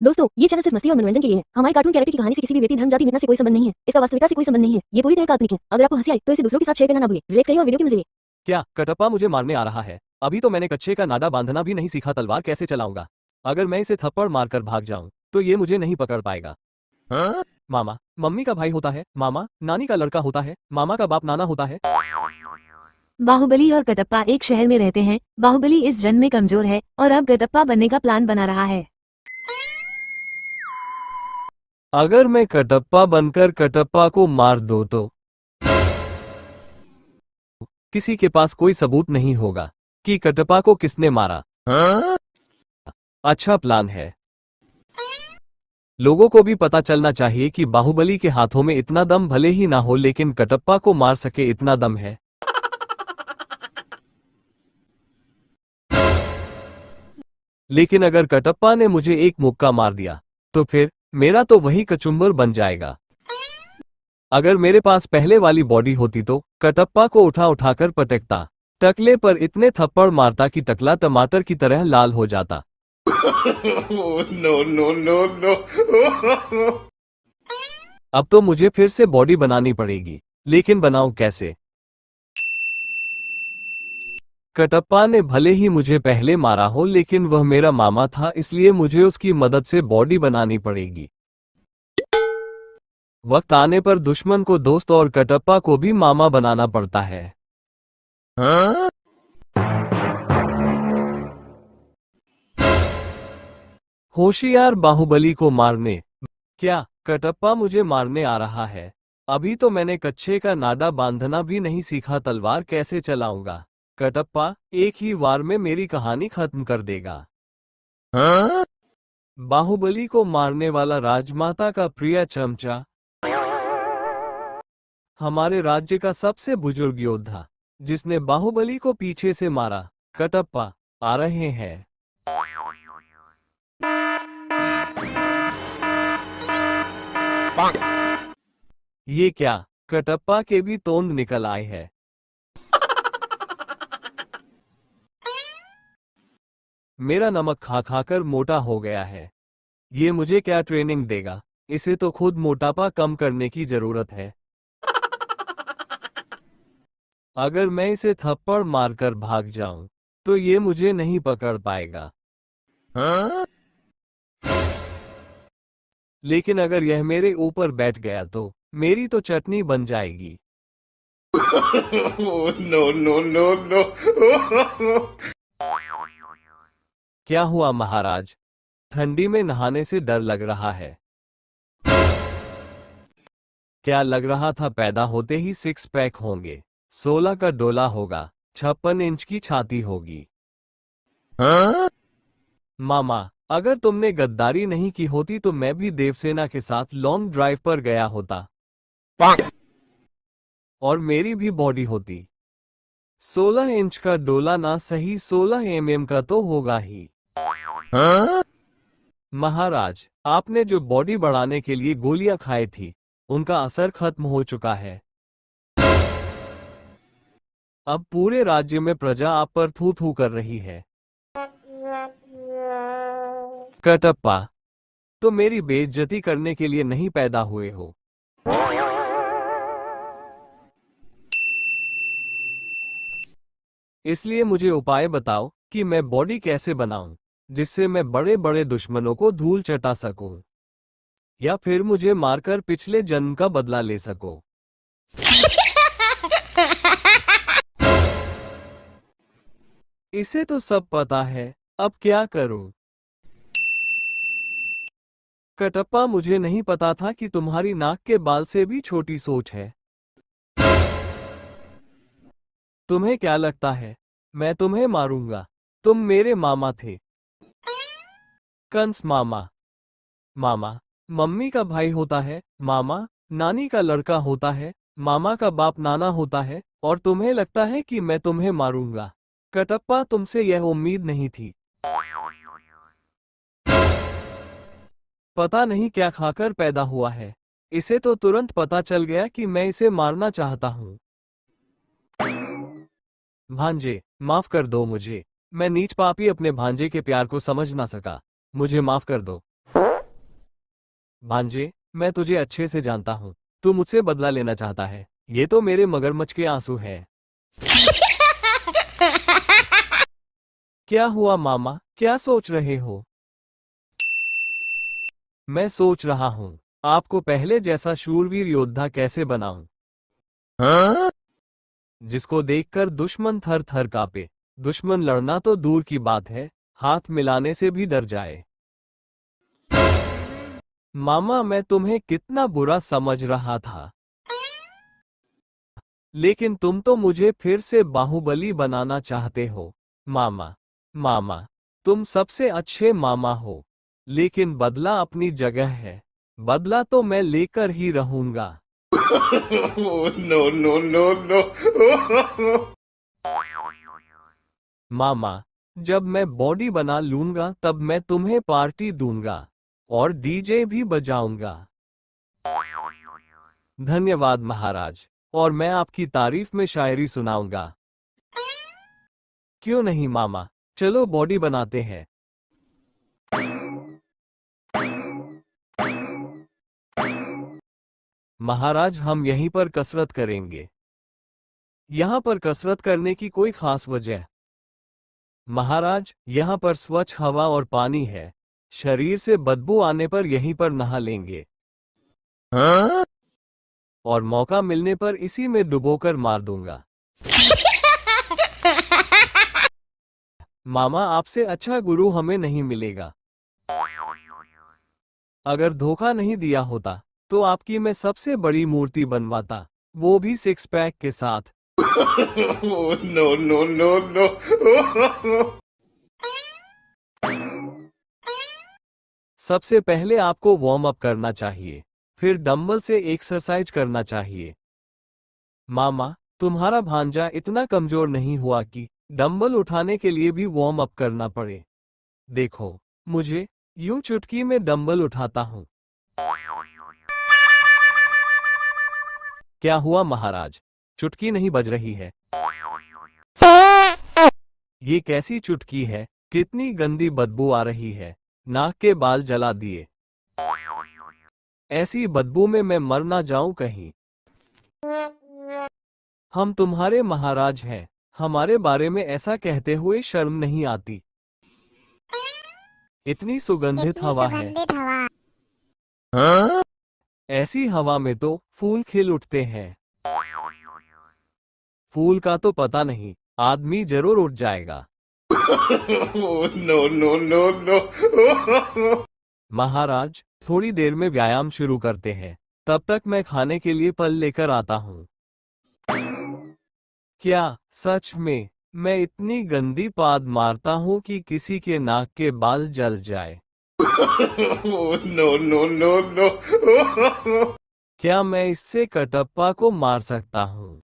दोस्तों, ये चैनल सिर्फ मस्ती और मनोरंजन के लिए है। हमारे कार्टून कैरेक्टर की कहानी से किसी भी व्यक्ति, धर्म, जाति, घटना से कोई संबंध नहीं है। इसका वास्तविकता से कोई संबंध नहीं है। ये पूरी तरह काल्पनिक है। अगर आपको हंसी आए तो इसे दूसरों के साथ शेयर करना ना भूलिए। रिलेट करिए और वीडियो के मजे लिए। क्या कटप्पा मुझे मारने आ रहा है? अभी तो मैंने कच्चे का नादा बांधना भी नहीं सीखा, तलवार कैसे चलाऊंगा? अगर मैं इसे थप्पड़ मारकर भाग जाऊं तो ये मुझे नहीं पकड़ पाएगा। मामा मम्मी का भाई होता है, मामा नानी का लड़का होता है, मामा का बाप नाना होता है। बाहुबली और कटप्पा एक शहर में रहते हैं। बाहुबली इस जन्म में कमजोर है और अब कटप्पा बनने का प्लान बना रहा है। अगर मैं कटप्पा बनकर कटप्पा को मार दूं तो किसी के पास कोई सबूत नहीं होगा कि कटप्पा को किसने मारा। अच्छा प्लान है। लोगों को भी पता चलना चाहिए कि बाहुबली के हाथों में इतना दम भले ही ना हो, लेकिन कटप्पा को मार सके इतना दम है। लेकिन अगर कटप्पा ने मुझे एक मुक्का मार दिया तो फिर मेरा तो वही कचुम्बर बन जाएगा। अगर मेरे पास पहले वाली बॉडी होती तो कटप्पा को उठा उठाकर पटकता, टकले पर इतने थप्पड़ मारता कि टकला टमाटर की तरह लाल हो जाता। No no no no. अब तो मुझे फिर से बॉडी बनानी पड़ेगी, लेकिन बनाऊं कैसे? कटप्पा ने भले ही मुझे पहले मारा हो, लेकिन वह मेरा मामा था, इसलिए मुझे उसकी मदद से बॉडी बनानी पड़ेगी। वक्त आने पर दुश्मन को दोस्त और कटप्पा को भी मामा बनाना पड़ता है। होशियार बाहुबली को मारने। क्या कटप्पा मुझे मारने आ रहा है? अभी तो मैंने कच्चे का नादा बांधना भी नहीं सीखा, तलवार कैसे चलाऊंगा? कटप्पा एक ही वार में मेरी कहानी खत्म कर देगा। बाहुबली को मारने वाला राजमाता का प्रिय चमचा, हमारे राज्य का सबसे बुजुर्ग योद्धा, जिसने बाहुबली को पीछे से मारा, कटप्पा आ रहे हैं। ये क्या, कटप्पा के भी तोंद निकल आए हैं। मेरा नमक खा खाकर मोटा हो गया है। ये मुझे क्या ट्रेनिंग देगा? इसे तो खुद मोटापा कम करने की जरूरत है। अगर मैं इसे थप्पड़ मारकर भाग जाऊं तो ये मुझे नहीं पकड़ पाएगा। लेकिन अगर यह मेरे ऊपर बैठ गया तो मेरी तो चटनी बन जाएगी। No no no no. क्या हुआ महाराज? ठंडी में नहाने से डर लग रहा है। क्या लग रहा था पैदा होते ही 6 पैक होंगे, 16 का डोला होगा, 56 इंच की छाती होगी? मामा, अगर तुमने गद्दारी नहीं की होती तो मैं भी देवसेना के साथ लॉन्ग ड्राइव पर गया होता और मेरी भी बॉडी होती। 16 इंच का डोला ना सही 16 mm का तो होगा ही। महाराज, आपने जो बॉडी बढ़ाने के लिए गोलियां खाई थी उनका असर खत्म हो चुका है। अब पूरे राज्य में प्रजा आप पर थू थू कर रही है। कटप्पा, तो मेरी बेइज्जती करने के लिए नहीं पैदा हुए हो। इसलिए मुझे उपाय बताओ कि मैं बॉडी कैसे बनाऊं जिससे मैं बड़े बड़े दुश्मनों को धूल चटा सकूं, या फिर मुझे मारकर पिछले जन्म का बदला ले सको। इसे तो सब पता है, अब क्या करूं? कटप्पा, मुझे नहीं पता था कि तुम्हारी नाक के बाल से भी छोटी सोच है। तुम्हें क्या लगता है मैं तुम्हें मारूंगा? तुम मेरे मामा थे, कंस मामा। मामा मम्मी का भाई होता है, मामा नानी का लड़का होता है, मामा का बाप नाना होता है, और तुम्हें लगता है कि मैं तुम्हें मारूंगा? कटप्पा, तुमसे यह उम्मीद नहीं थी। पता नहीं क्या खाकर पैदा हुआ है, इसे तो तुरंत पता चल गया कि मैं इसे मारना चाहता हूं। भांजे, माफ कर दो मुझे। मैं नीच पापी अपने भांजे के प्यार को समझ ना सका। मुझे माफ कर दो। भांजे, मैं तुझे अच्छे से जानता हूँ। तू मुझसे बदला लेना चाहता है। ये तो मेरे मगरमच्छ के आंसू हैं। क्या हुआ मामा, क्या सोच रहे हो? मैं सोच रहा हूँ आपको पहले जैसा शूरवीर योद्धा कैसे बनाऊं, जिसको देखकर दुश्मन थर थर कांपे। दुश्मन लड़ना तो दूर की बात है, हाथ मिलाने से भी डर जाए। मामा, मैं तुम्हें कितना बुरा समझ रहा था, लेकिन तुम तो मुझे फिर से बाहुबली बनाना चाहते हो। मामा, मामा, तुम सबसे अच्छे मामा हो, लेकिन बदला अपनी जगह है। बदला तो मैं लेकर ही रहूंगा। no, no, no, no. मामा, जब मैं बॉडी बना लूंगा तब मैं तुम्हें पार्टी दूंगा और डीजे भी बजाऊंगा। धन्यवाद महाराज, और मैं आपकी तारीफ में शायरी सुनाऊंगा। क्यों नहीं मामा, चलो बॉडी बनाते हैं। महाराज, हम यहीं पर कसरत करेंगे। यहाँ पर कसरत करने की कोई खास वजह? महाराज, यहाँ पर स्वच्छ हवा और पानी है। शरीर से बदबू आने पर यहीं पर नहा लेंगे, और मौका मिलने पर इसी में डुबोकर मार दूंगा। मामा, आपसे अच्छा गुरु हमें नहीं मिलेगा। अगर धोखा नहीं दिया होता तो आपकी मैं सबसे बड़ी मूर्ति बनवाता, वो भी 6 पैक के साथ। no, no, no, no. सबसे पहले आपको वार्म अप करना चाहिए, फिर डंबल से एक्सरसाइज करना चाहिए। मामा, तुम्हारा भांजा इतना कमजोर नहीं हुआ कि डंबल उठाने के लिए भी वार्म अप करना पड़े। देखो मुझे, यूं चुटकी में डंबल उठाता हूं। क्या हुआ महाराज, चुटकी नहीं बज रही है? ये कैसी चुटकी है? कितनी गंदी बदबू आ रही है। नाक के बाल जला दिए। ऐसी बदबू में मैं मर ना जाऊं कहीं। हम तुम्हारे महाराज हैं, हमारे बारे में ऐसा कहते हुए शर्म नहीं आती? इतनी सुगंधित हवा है। ऐसी हवा में तो फूल खिल उठते हैं। फूल का तो पता नहीं, आदमी जरूर उठ जाएगा। no, no, no, no. महाराज, थोड़ी देर में व्यायाम शुरू करते हैं, तब तक मैं खाने के लिए फल लेकर आता हूँ। क्या सच में मैं इतनी गंदी पाद मारता हूँ कि किसी के नाक के बाल जल जाए? no, no, no, no. क्या मैं इससे कटप्पा को मार सकता हूँ?